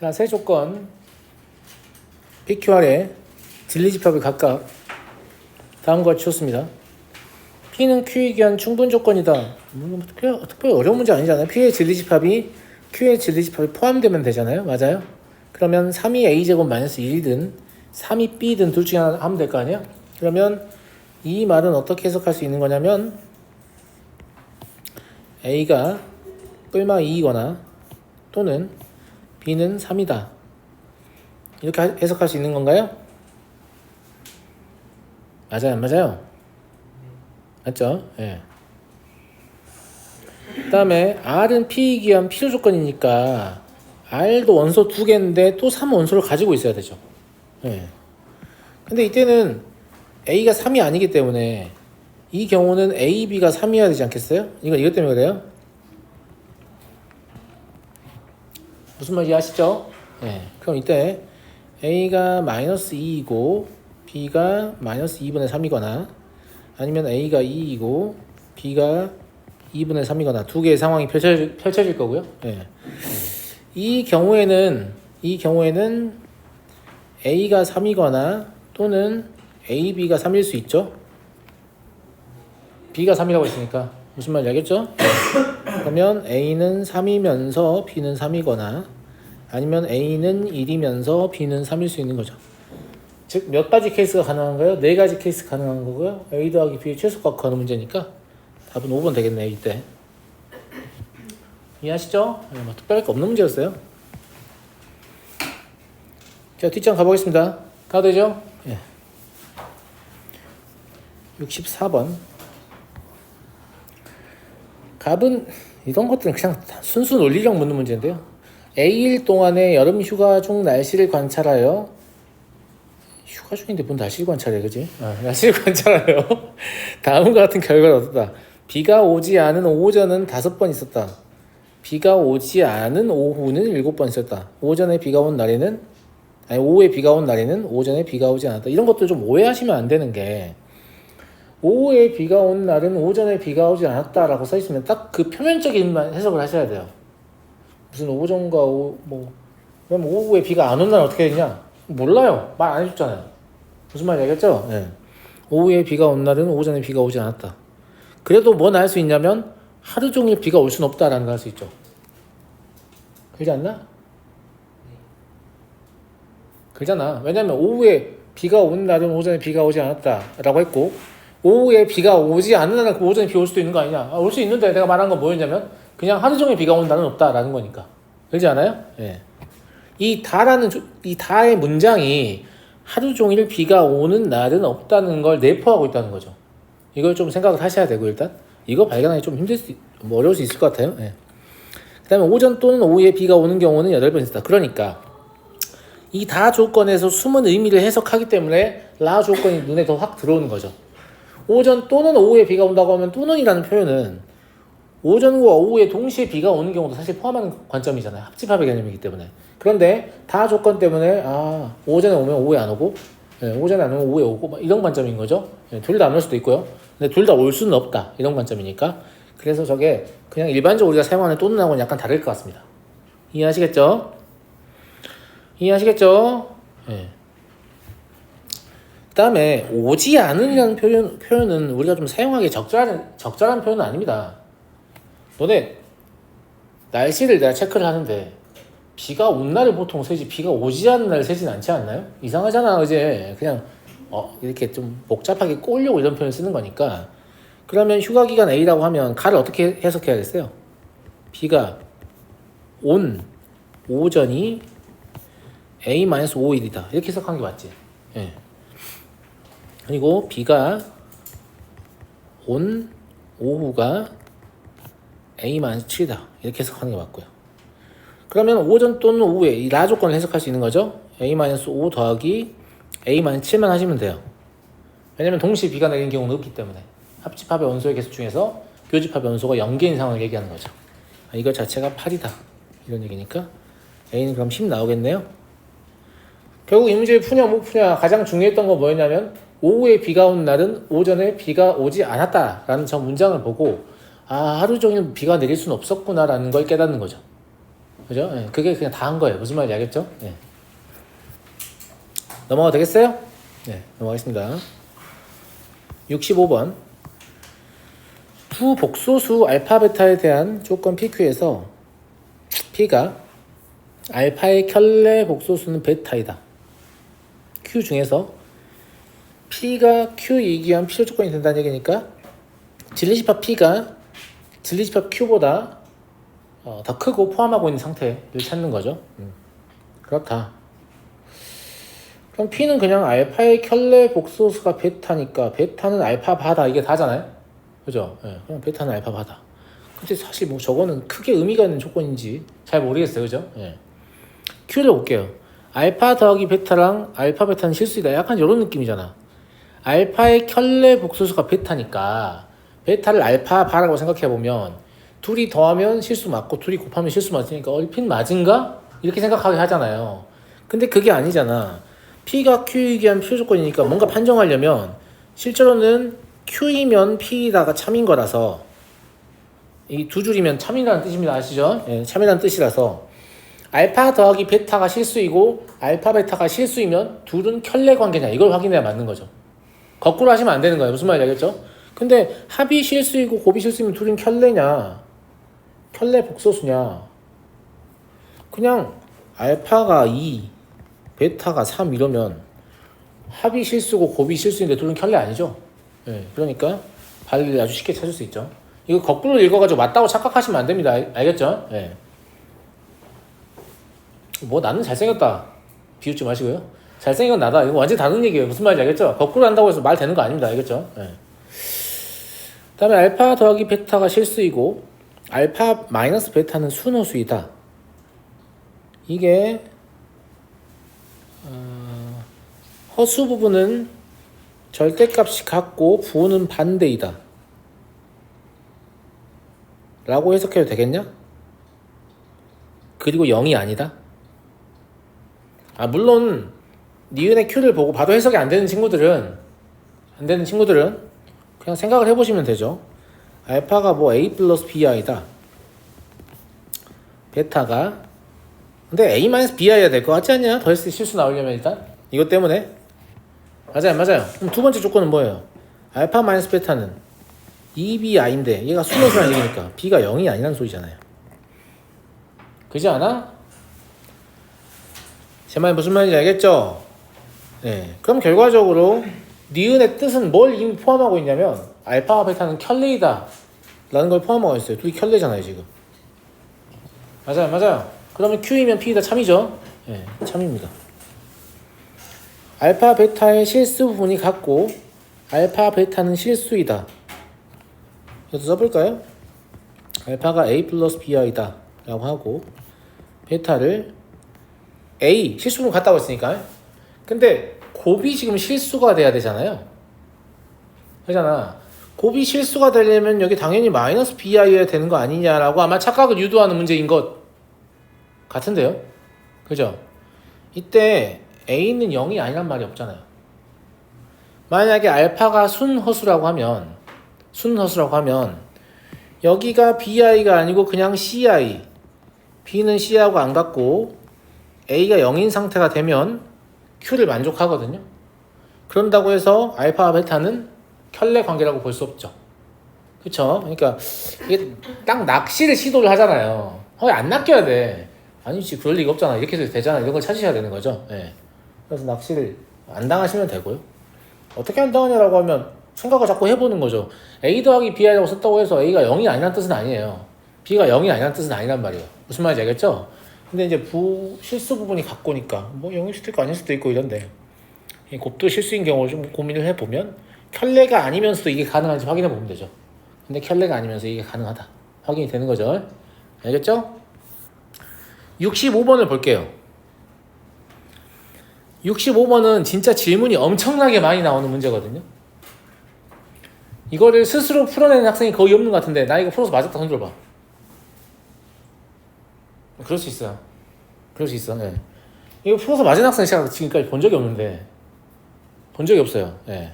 자, 세 조건 PQR의 진리집합을 각각 다음과 같이 줬습니다. P는 Q에 기한 충분 조건이다. 특별히 어려운 문제 아니잖아요. P의 진리집합이 Q의 진리집합이 포함되면 되잖아요. 맞아요? 그러면 3이 A제곱 마이너스 1이든 3이 B든 둘 중에 하나 하면 될 거 아니에요? 그러면 이 말은 어떻게 해석할 수 있는 거냐면 A가 뿔마 2이거나 또는 B는 3이다. 이렇게 해석할 수 있는 건가요? 맞아요, 안 맞아요? 맞죠? 예. 그 다음에 R은 P에 기한 필요 조건이니까 R도 원소 2개인데 또 3 원소를 가지고 있어야 되죠. 예. 근데 이때는 A가 3이 아니기 때문에 이 경우는 A, B가 3이어야 되지 않겠어요? 이것 때문에 그래요? 무슨 말인지 아시죠? 예. 그럼 이때 A가 마이너스 2이고 B가 마이너스 2분의 3이거나 아니면 A가 2이고 B가 2분의 3이거나 두 개의 상황이 펼쳐질 거고요. 예. 이 경우에는 A가 3이거나 또는 A, B가 3일 수 있죠. B가 3이라고 했으니까 무슨 말인지 알겠죠? 그러면 A는 3이면서 B는 3이거나 아니면 A는 1이면서 B는 3일 수 있는 거죠. 즉 몇 가지 케이스가 가능한가요? 네 가지 케이스 가능한 거고요. A 더하기 B의 최소값 구하는 문제니까 답은 5번 되겠네요. 이때 이해하시죠? 뭐 특별할 거 없는 문제였어요. 자, 뒷장 가보겠습니다. 가도 되죠? 예. 64번 값은 이런 것들은 그냥 순수 논리력 묻는 문제인데요. A일 동안의 여름 휴가 중 날씨를 관찰하여 휴가 중인데 뭔 날씨를 관찰해, 그지? 날씨를 관찰하여 다음과 같은 결과를 얻었다. 비가 오지 않은 오전은 5번 있었다. 비가 오지 않은 오후는 7번 있었다. 오전에 비가 온 날에는 오후에 비가 온 날에는 오전에 비가 오지 않았다. 이런 것도 좀 오해하시면 안 되는 게 오후에 비가 온 날은 오전에 비가 오지 않았다라고 써 있으면 딱 그 표면적인 해석을 하셔야 돼요. 무슨 오전과 그럼 오후에 비가 안 온 날은 어떻게 되냐? 몰라요. 말 안 해줬잖아요. 무슨 말인지 알겠죠? 네. 오후에 비가 온 날은 오전에 비가 오지 않았다. 그래도 뭔 알 수 있냐면 하루 종일 비가 올 순 없다라는 걸 알 수 있죠. 그러지 않나? 그러잖아. 왜냐면 오후에 비가 온 날은 오전에 비가 오지 않았다라고 했고 오후에 비가 오지 않는 날은 그 오전에 비 올 수도 있는 거 아니냐? 올 수 있는데 내가 말한 건 뭐였냐면 그냥 하루 종일 비가 온 날은 없다라는 거니까. 그러지 않아요? 예. 이 다의 문장이 하루 종일 비가 오는 날은 없다는 걸 내포하고 있다는 거죠. 이걸 좀 생각을 하셔야 되고 일단 이거 발견하기 좀 어려울 수 있을 것 같아요. 예. 그 다음에 오전 또는 오후에 비가 오는 경우는 8번 있었다. 그러니까 이 다 조건에서 숨은 의미를 해석하기 때문에 라 조건이 눈에 더 확 들어오는 거죠. 오전 또는 오후에 비가 온다고 하면 또는이라는 표현은 오전과 오후에 동시에 비가 오는 경우도 사실 포함하는 관점이잖아요. 합집합의 개념이기 때문에. 그런데 다 조건 때문에 오전에 오면 오후에 안 오고 오전에 안 오면 오후에 오고 이런 관점인 거죠. 둘 다 안 올 수도 있고요. 근데 둘 다 올 수는 없다. 이런 관점이니까. 그래서 저게 그냥 일반적으로 우리가 사용하는 또는하고는 약간 다를 것 같습니다. 이해하시겠죠? 네. 그 다음에 오지 않으라는 표현은 우리가 좀 사용하기 적절한 표현은 아닙니다. 너네 날씨를 내가 체크를 하는데 비가 온 날을 보통 세지 비가 오지 않는 날 세진 않지 않나요? 이상하잖아, 그제? 그냥 이렇게 좀 복잡하게 꼬으려고 이런 표현을 쓰는 거니까. 그러면 휴가기간 A라고 하면 가를 어떻게 해석해야겠어요? 비가 온 오전이 A-5일이다 이렇게 해석하는 게 맞지. 예. 그리고 비가 온 오후가 A-7이다 이렇게 해석하는 게 맞고요. 그러면 오전 또는 오후에 이 라 조건을 해석할 수 있는 거죠. A-5 더하기 A-7만 하시면 돼요. 왜냐면 동시에 비가 내리는 경우는 없기 때문에 합집합의 원소의 개수 중에서 교집합의 원소가 0개인 상황을 얘기하는 거죠. 이거 자체가 8이다 이런 얘기니까 A는 그럼 10 나오겠네요. 결국 이 문제를 푸냐 못 푸냐 가장 중요했던 건 뭐였냐면 오후에 비가 온 날은 오전에 비가 오지 않았다라는 저 문장을 보고 하루 종일 비가 내릴 수는 없었구나라는 걸 깨닫는 거죠. 그죠? 예, 그게 그냥 다 한 거예요. 무슨 말인지 알겠죠? 예. 넘어가도 되겠어요? 네, 넘어가겠습니다. 65번. 두 복소수 알파 베타에 대한 조건 PQ에서 P가 알파의 켤레 복소수는 베타이다. Q 중에서 P가 Q 이기한 필요 조건이 된다는 얘기니까 진리집합 P가 진리집합 Q보다 더 크고 포함하고 있는 상태를 찾는 거죠. 그렇다. 그럼 P는 그냥 알파의 켤레 복소수가 베타니까 베타는 알파 바다 이게 다잖아요. 그죠? 예, 그냥 베타는 알파 바다. 근데 사실 뭐 저거는 크게 의미가 있는 조건인지 잘 모르겠어요. 그죠? 예. Q를 볼게요. 알파 더하기 베타랑 알파 베타는 실수이다. 약간 이런 느낌이잖아. 알파의 켤레 복소수가 베타니까 베타를 알파 바라고 생각해보면 둘이 더하면 실수 맞고 둘이 곱하면 실수 맞으니까 얼핏 맞은가? 이렇게 생각하게 하잖아요. 근데 그게 아니잖아. P가 Q이기 한 필요 조건이니까 뭔가 판정하려면 실제로는 Q이면 P다가 참인 거라서 이 두 줄이면 참이라는 뜻입니다. 아시죠? 예, 참이라는 뜻이라서 알파 더하기 베타가 실수이고 알파 베타가 실수이면 둘은 켤레 관계냐 이걸 확인해야 맞는 거죠. 거꾸로 하시면 안 되는 거예요. 무슨 말인지 알겠죠? 근데 합이 실수이고 곱이 실수이면 둘은 켤레냐 켤레 복소수냐 그냥 알파가 2 베타가 3 이러면 합이 실수고 곱이 실수인데 둘은 켤레 아니죠? 예, 그러니까 발리를 아주 쉽게 찾을 수 있죠. 이거 거꾸로 읽어가지고 맞다고 착각하시면 안 됩니다. 알겠죠? 예. 뭐 나는 잘생겼다 비웃지 마시고요. 잘생긴 나다 이거 완전 다른 얘기예요. 무슨 말인지 알겠죠? 거꾸로 한다고 해서 말 되는 거 아닙니다. 알겠죠? 예. 다음에 알파 더하기 베타가 실수이고 알파 마이너스 베타는 순호수이다. 이게 허수 부분은 절대값이 같고 부호는 반대이다 라고 해석해도 되겠냐? 그리고 0이 아니다? 물론 니은의 Q를 보고 봐도 해석이 안 되는 친구들은 그냥 생각을 해보시면 되죠. 알파가 뭐 A 플러스 BI다. 베타가 근데 A 마이너스 BI야 될 것 같지 않냐? 더했을 때 실수 나오려면 일단 이것 때문에 맞아요. 그럼 두 번째 조건은 뭐예요? 알파 마이너스 베타는 2BI인데 얘가 순호수라는 얘기니까 B가 0이 아니라는 소리잖아요. 그지 않아? 제 말 무슨 말인지 알겠죠? 네. 그럼 결과적으로 니은의 뜻은 뭘 이미 포함하고 있냐면 알파와 베타는 켤레이다 라는 걸 포함하고 있어요. 둘이 켤레잖아요 지금. 맞아요. 그러면 Q이면 P이다 참이죠? 네, 참입니다. 알파 베타의 실수 부분이 같고 알파 베타는 실수이다. 이것도 써볼까요? 알파가 A 플러스 BI다 라고 하고 베타를 A 실수 부분 같다고 했으니까 근데 곱이 지금 실수가 돼야 되잖아요. 그잖아. 곱이 실수가 되려면 여기 당연히 마이너스 BI여야 되는 거 아니냐라고 아마 착각을 유도하는 문제인 것 같은데요. 그죠? 이때 A는 0이 아니란 말이 없잖아요. 만약에 알파가 순허수라고 하면 여기가 BI가 아니고 그냥 CI B는 C하고 안 같고 A가 0인 상태가 되면 Q를 만족하거든요. 그런다고 해서 알파와 베타는 켤레 관계라고 볼 수 없죠. 그쵸? 그러니까 이게 딱 낚시를 시도를 하잖아요. 안 낚여야 돼. 아니지 그럴 리가 없잖아. 이렇게 해서 되잖아. 이런 걸 찾으셔야 되는 거죠. 예. 그래서 낚시를 안 당하시면 되고요. 어떻게 안 당하냐라고 하면 생각을 자꾸 해보는 거죠. A 더하기 B라고 썼다고 해서 A가 0이 아니란 뜻은 아니에요. B가 0이 아니란 뜻은 아니란 말이에요. 무슨 말인지 알겠죠? 근데 이제 실수 부분이 같고니까 뭐 0일 수도 있고 아닐 수도 있고 이런데 이 곱도 실수인 경우를 좀 고민을 해보면 켤레가 아니면서도 이게 가능한지 확인해 보면 되죠. 근데 켤레가 아니면서 이게 가능하다 확인이 되는 거죠. 알겠죠? 65번을 볼게요. 65번은 진짜 질문이 엄청나게 많이 나오는 문제거든요. 이거를 스스로 풀어내는 학생이 거의 없는 것 같은데 나 이거 풀어서 맞았다 손 들어봐. 그럴 수 있어요. 예. 이거 풀어서 맞은 학생 제가 지금까지 본 적이 없는데 본 적이 없어요. 예.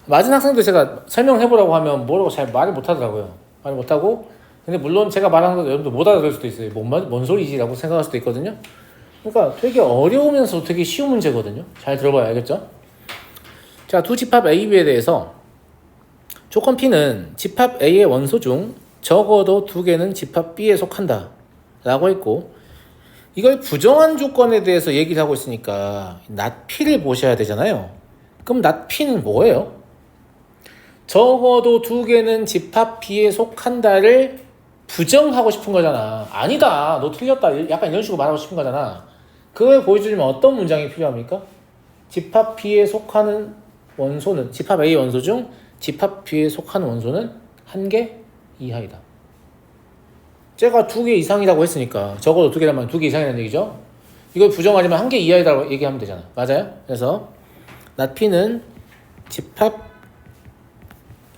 맞은 학생도 제가 설명을 해보라고 하면 뭐라고 잘 말을 못하더라고요. 말을 못하고 근데 물론 제가 말하는 거 여러분들 못 알아들을 수도 있어요. 뭔 소리지라고 생각할 수도 있거든요. 그러니까 되게 어려우면서 되게 쉬운 문제거든요. 잘 들어봐야 알겠죠? 자, 두 집합 A, B에 대해서 조건 P는 집합 A의 원소 중 적어도 두 개는 집합 B에 속한다 라고 했고, 이걸 부정한 조건에 대해서 얘기를 하고 있으니까 not P를 보셔야 되잖아요. 그럼 not P는 뭐예요? 적어도 두 개는 집합 B에 속한다를 부정하고 싶은 거잖아. 아니다, 너 틀렸다, 약간 이런 식으로 말하고 싶은 거잖아. 그걸 보여주려면 어떤 문장이 필요합니까? 집합 B에 속하는 원소는, 집합 A 원소 중 집합 B에 속하는 원소는 한 개 이하이다. 제가 두 개 이상이라고 했으니까 적어도 두 개라면 두 개 이상이라는 얘기죠. 이걸 부정하려면 한 개 이하이라고 얘기하면 되잖아. 맞아요? 그래서 not P는 집합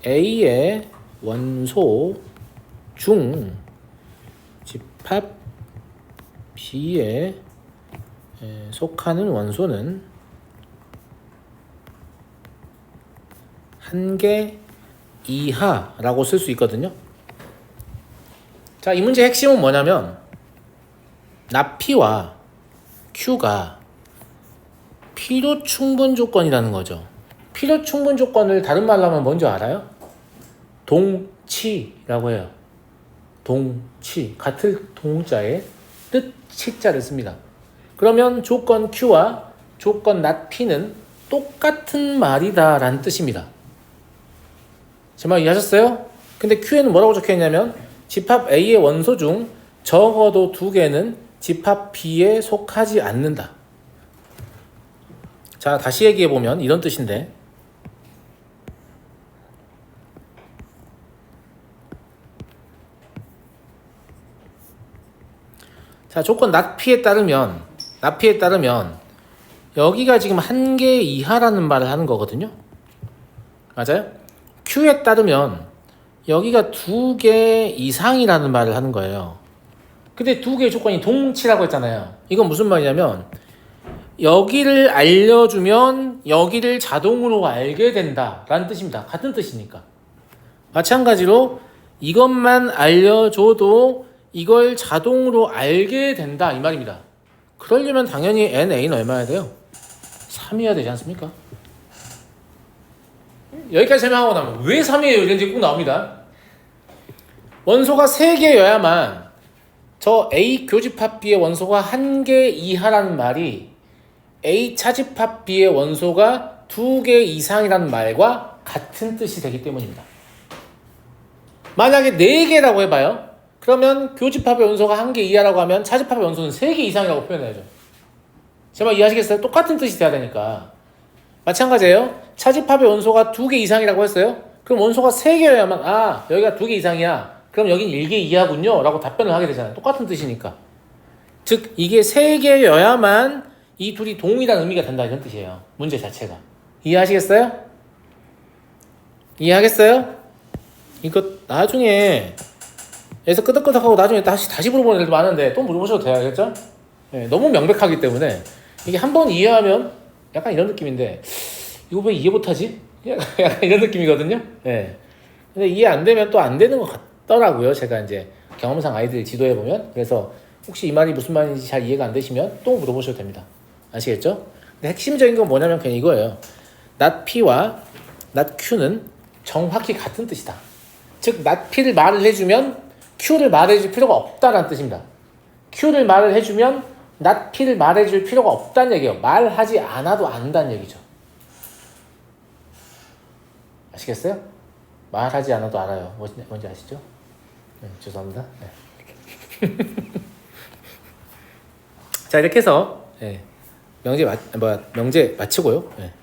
A의 원소 중 집합 B에 속하는 원소는 한 개 이하라고 쓸 수 있거든요. 자, 이 문제의 핵심은 뭐냐면 not P와 Q가 필요 충분 조건이라는 거죠. 필요 충분 조건을 다른 말로 하면 뭔지 알아요? 동치라고 해요. 동치, 같은 동자에 뜻 치자를 씁니다. 그러면 조건 Q와 조건 not P는 똑같은 말이다 라는 뜻입니다. 제 말 이해하셨어요? 근데 Q에는 뭐라고 적혀있냐면 집합 A의 원소 중 적어도 두 개는 집합 B에 속하지 않는다. 자, 다시 얘기해보면 이런 뜻인데, 자, 조건 not P에 따르면 여기가 지금 한 개 이하라는 말을 하는 거거든요. 맞아요? Q에 따르면 여기가 두 개 이상이라는 말을 하는 거예요. 근데 두 개의 조건이 동치라고 했잖아요. 이건 무슨 말이냐면 여기를 알려주면 여기를 자동으로 알게 된다 라는 뜻입니다. 같은 뜻이니까. 마찬가지로 이것만 알려줘도 이걸 자동으로 알게 된다 이 말입니다. 그러려면 당연히 NA는 얼마야 돼요? 3이어야 되지 않습니까? 여기까지 설명하고 나면 왜 3이에요? 이런 게 꼭 나옵니다. 원소가 3개여야만 저 A 교집합 B의 원소가 한 개 이하라는 말이 A 차집합 B의 원소가 2개 이상이라는 말과 같은 뜻이 되기 때문입니다. 만약에 4개라고 해봐요. 그러면 교집합의 원소가 한 개 이하라고 하면 차집합의 원소는 3개 이상이라고 표현해야죠. 제 말 이해하시겠어요? 똑같은 뜻이 돼야 되니까. 마찬가지예요. 차집합의 원소가 2개 이상이라고 했어요. 그럼 원소가 3개여야만 여기가 2개 이상이야. 그럼 여긴 1개 이하군요 라고 답변을 하게 되잖아요. 똑같은 뜻이니까. 즉 이게 3개여야만 이 둘이 동일한 의미가 된다 이런 뜻이에요. 문제 자체가. 이해하시겠어요? 이해하겠어요? 이거 나중에 에서 끄덕끄덕하고 나중에 다시 물어보는 애들도 많은데 또 물어보셔도 돼요. 알겠죠? 네, 너무 명백하기 때문에 이게 한 번 이해하면 약간 이런 느낌인데 이거 왜 이해 못하지? 약간 이런 느낌이거든요. 네. 근데 이해 안 되면 또 안 되는 것 같더라고요. 제가 이제 경험상 아이들 지도해 보면. 그래서 혹시 이 말이 무슨 말인지 잘 이해가 안 되시면 또 물어보셔도 됩니다. 아시겠죠? 근데 핵심적인 건 뭐냐면 그냥 이거예요. not P와 not Q는 정확히 같은 뜻이다. 즉 not P를 말을 해주면 Q를 말해줄 필요가 없다는 뜻입니다. Q를 말을 해주면 not P를 말해줄 필요가 없다는 얘기예요. 말하지 않아도 안다는 얘기죠. 아시겠어요? 말하지 않아도 알아요. 뭔지 아시죠? 네, 죄송합니다. 네. 자, 이렇게 해서 명제 마치고요. 네.